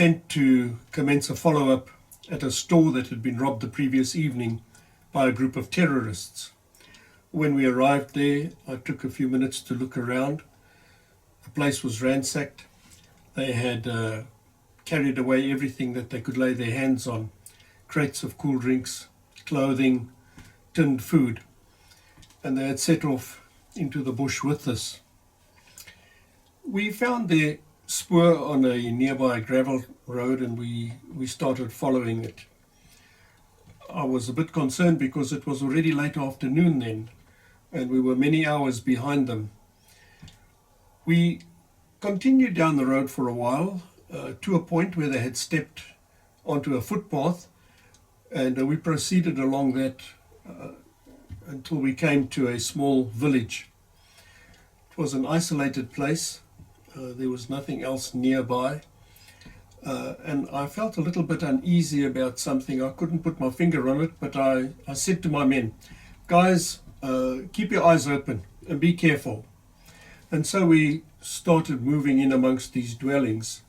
sent to commence a follow-up at a store that had been robbed the previous evening by a group of terrorists. When we arrived there, I took a few minutes to look around. The place was ransacked. They had carried away everything that they could lay their hands on: crates of cool drinks, clothing, tinned food. And they had set off into the bush with us. We found their spoor on a nearby gravel road, and we started following it. I was a bit concerned because it was already late afternoon then, and we were many hours behind them. We continued down the road for a while to a point where they had stepped onto a footpath, and we proceeded along that until we came to a small village. It was an isolated place. There was nothing else nearby, and I felt a little bit uneasy about something. I couldn't put my finger on it, but I said to my men, "Guys, keep your eyes open and be careful." And so we started moving in amongst these dwellings,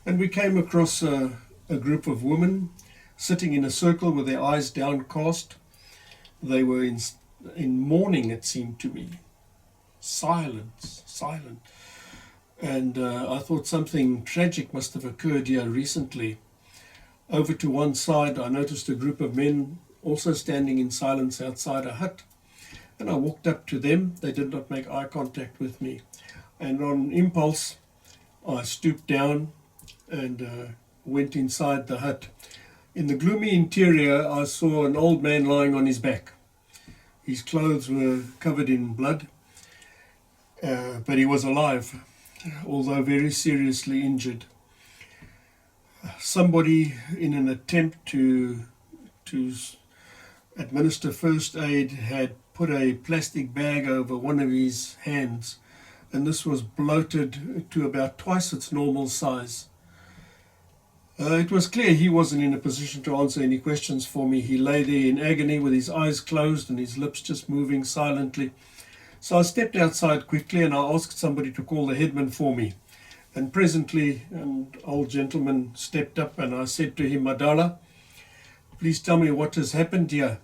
and we came across a group of women sitting in a circle with their eyes downcast. They were in mourning, it seemed to me. Silent. And I thought something tragic must have occurred here recently. Over to one side, I noticed a group of men also standing in silence outside a hut. And I walked up to them. They did not make eye contact with me. And on impulse, I stooped down and went inside the hut. In the gloomy interior, I saw an old man lying on his back. His clothes were covered in blood, but he was alive, although very seriously injured. Somebody, in an attempt to administer first aid, had put a plastic bag over one of his hands, and this was bloated to about twice its normal size. It was clear he wasn't in a position to answer any questions for me. He lay there in agony with his eyes closed and his lips just moving silently. So I stepped outside quickly and I asked somebody to call the headman for me. And presently an old gentleman stepped up and I said to him, "Madala, please tell me what has happened here."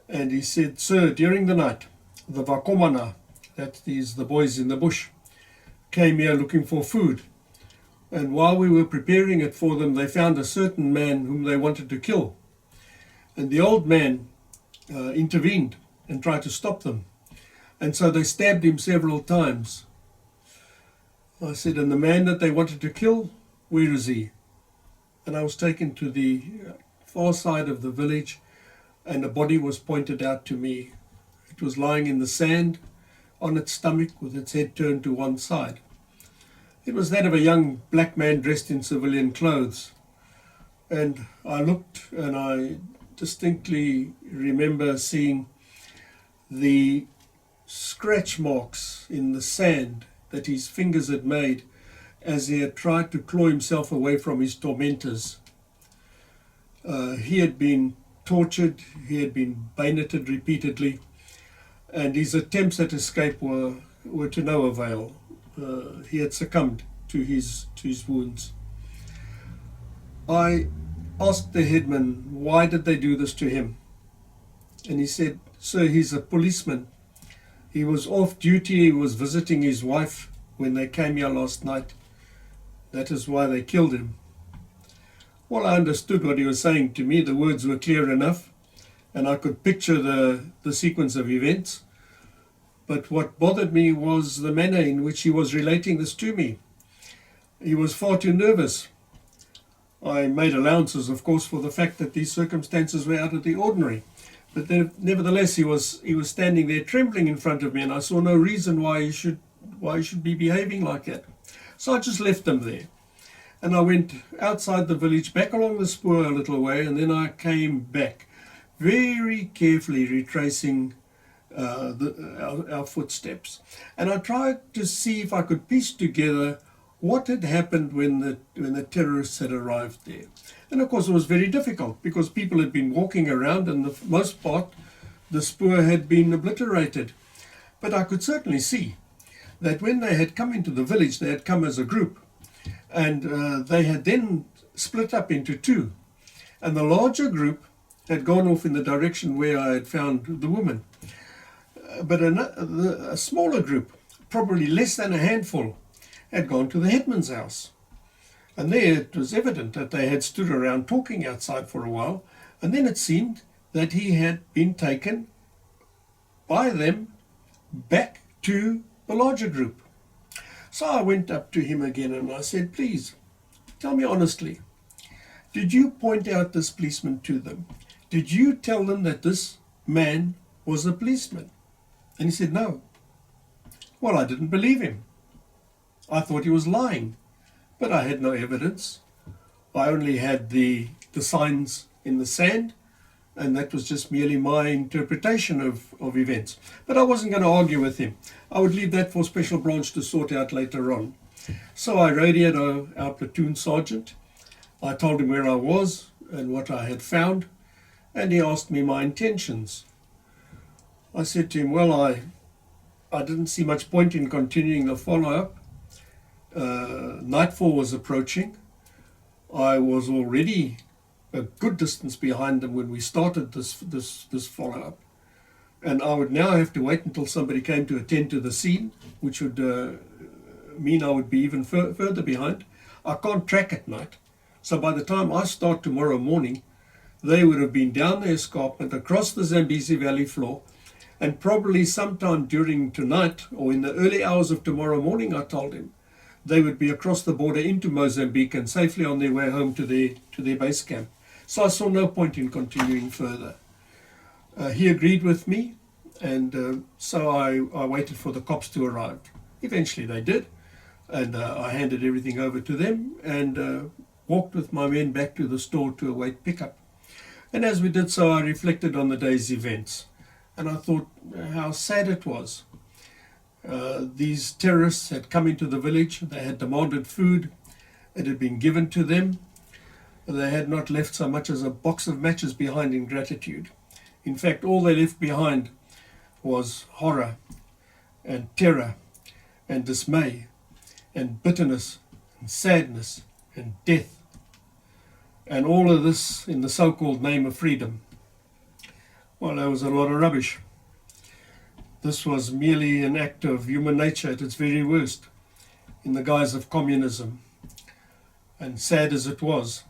And he said, "Sir, during the night, the Vakomana, that is the boys in the bush, came here looking for food. And while we were preparing it for them, they found a certain man whom they wanted to kill. And the old man intervened and tried to stop them. And so they stabbed him several times." I said, "And the man that they wanted to kill, where is he?" And I was taken to the far side of the village, and a body was pointed out to me. It was lying in the sand on its stomach with its head turned to one side. It was that of a young black man dressed in civilian clothes. And I looked and I distinctly remember seeing the scratch marks in the sand that his fingers had made as he had tried to claw himself away from his tormentors. He had been tortured, he had been bayoneted repeatedly, and his attempts at escape were to no avail. He had succumbed to his wounds. I asked the headman, why did they do this to him? And he said, "Sir, he's a policeman. He was off duty, he was visiting his wife when they came here last night. That is why they killed him." Well, I understood what he was saying to me. The words were clear enough, and I could picture the sequence of events. But what bothered me was the manner in which he was relating this to me. He was far too nervous. I made allowances, of course, for the fact that these circumstances were out of the ordinary. But nevertheless, he was standing there trembling in front of me, and I saw no reason why he should be behaving like that. So I just left him there. And I went outside the village, back along the spoor a little way, and then I came back, very carefully retracing our footsteps. And I tried to see if I could piece together what had happened when the terrorists had arrived there. And of course it was very difficult because people had been walking around and the most part the spoor had been obliterated. But I could certainly see that when they had come into the village, they had come as a group. And they had then split up into two. And the larger group had gone off in the direction where I had found the woman. But a smaller group, probably less than a handful, had gone to the headman's house. And there it was evident that they had stood around talking outside for a while, and then it seemed that he had been taken by them back to the larger group. So I went up to him again and I said, please, tell me honestly, did you point out this policeman to them? Did you tell them that this man was a policeman? And he said, no. Well, I didn't believe him. I thought he was lying, but I had no evidence. I only had the signs in the sand, and that was just merely my interpretation of events. But I wasn't going to argue with him. I would leave that for Special Branch to sort out later on. So I radioed our platoon sergeant. I told him where I was and what I had found, and he asked me my intentions. I said to him, well, I didn't see much point in continuing the follow-up. Nightfall was approaching. I was already a good distance behind them when we started this follow-up, and I would now have to wait until somebody came to attend to the scene, which would mean I would be even further behind. I can't track at night, so by the time I start tomorrow morning, they would have been down the escarpment, across the Zambezi Valley floor, and probably sometime during tonight or in the early hours of tomorrow morning, I told him, they would be across the border into Mozambique and safely on their way home to their base camp. So I saw no point in continuing further. He agreed with me, and so I waited for the cops to arrive. Eventually they did, and I handed everything over to them and walked with my men back to the store to await pickup. And as we did so, I reflected on the day's events, and I thought how sad it was. These terrorists had come into the village, they had demanded food, it had been given to them. They had not left so much as a box of matches behind in gratitude. In fact, all they left behind was horror and terror and dismay and bitterness and sadness and death. And all of this in the so-called name of freedom. Well, there was a lot of rubbish. This was merely an act of human nature at its very worst, in the guise of communism. And sad as it was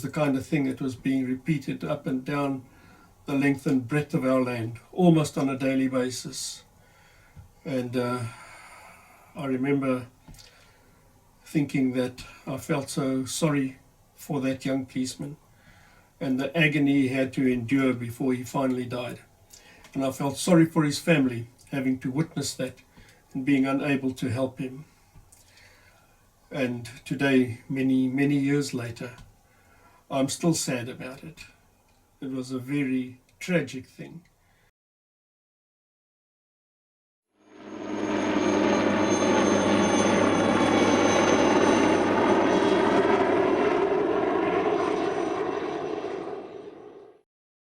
the kind of thing that was being repeated up and down the length and breadth of our land, almost on a daily basis. And I remember thinking that I felt so sorry for that young policeman and the agony he had to endure before he finally died. And I felt sorry for his family, having to witness that and being unable to help him. And today, many, many years later, I'm still sad about it. It was a very tragic thing.